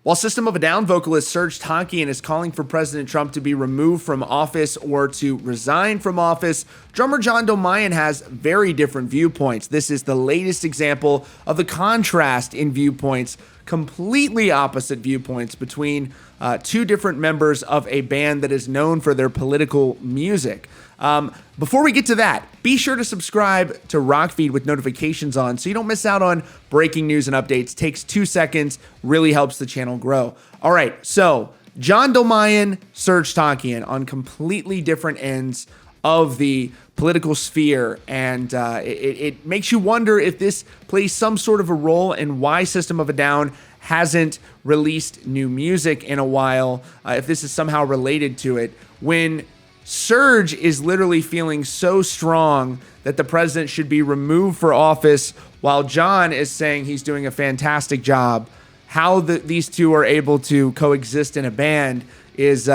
While System of a Down vocalist Serj Tankian is calling for President Trump to be removed from office or to resign from office, drummer John Dolmayan has very different viewpoints. This is the latest example of the contrast in viewpoints, completely opposite viewpoints between two different members of a band that is known for their political music. Before we get to that, be sure to subscribe to Rockfeed with notifications on so you don't miss out on breaking news and updates. Takes 2 seconds, really helps the channel grow. All right, so John Dolmayan, Serj Tankian on completely different ends of the political sphere, and it makes you wonder if this plays some sort of a role in why System of a Down hasn't released new music in a while, if this is somehow related to it, when Serj is literally feeling so strong that the president should be removed for office, while John is saying he's doing a fantastic job. How these two are able to coexist in a band is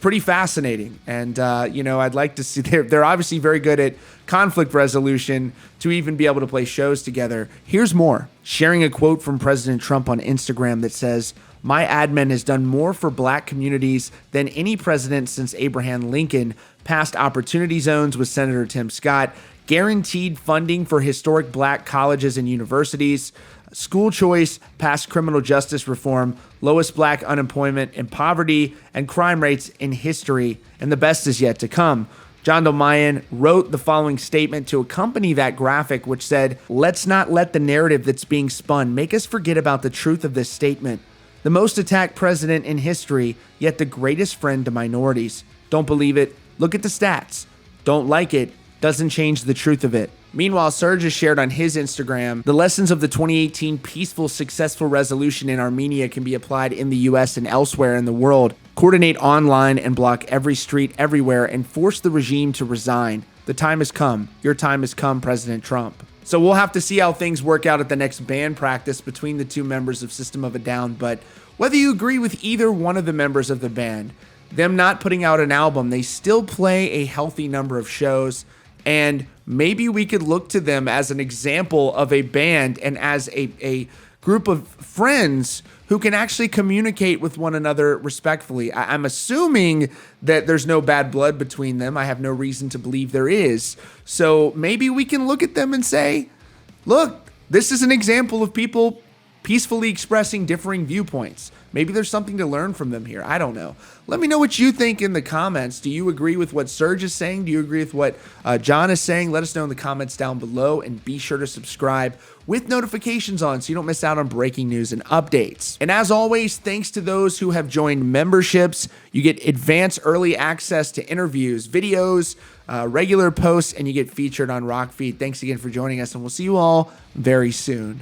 pretty fascinating. And, I'd like to see, they're obviously very good at conflict resolution to even be able to play shows together. Here's more. Sharing a quote from President Trump on Instagram that says, "My admin has done more for black communities than any president since Abraham Lincoln, passed opportunity zones with Senator Tim Scott, guaranteed funding for historic black colleges and universities, school choice, passed criminal justice reform, lowest black unemployment and poverty and crime rates in history, and the best is yet to come." John Dolmayan wrote the following statement to accompany that graphic, which said, "Let's not let the narrative that's being spun make us forget about the truth of this statement. The most attacked president in history, yet the greatest friend to minorities. Don't believe it? Look at the stats. Don't like it? Doesn't change the truth of it." Meanwhile, Serj has shared on his Instagram, the lessons of the 2018 peaceful, successful resolution in Armenia can be applied in the US and elsewhere in the world. Coordinate online and block every street everywhere and force the regime to resign. The time has come. Your time has come, President Trump. So we'll have to see how things work out at the next band practice between the two members of System of a Down. But whether you agree with either one of the members of the band, them not putting out an album, they still play a healthy number of shows. And maybe we could look to them as an example of a band and as a group of friends who can actually communicate with one another respectfully. I'm assuming that there's no bad blood between them. I have no reason to believe there is. So maybe we can look at them and say, look, this is an example of people peacefully expressing differing viewpoints. Maybe there's something to learn from them here. I don't know. Let me know what you think in the comments. Do you agree with what Serj is saying? Do you agree with what John is saying? Let us know in the comments down below, and be sure to subscribe with notifications on so you don't miss out on breaking news and updates. And as always, thanks to those who have joined memberships. You get advanced early access to interviews, videos, regular posts, and you get featured on Rockfeed. Thanks again for joining us, and we'll see you all very soon.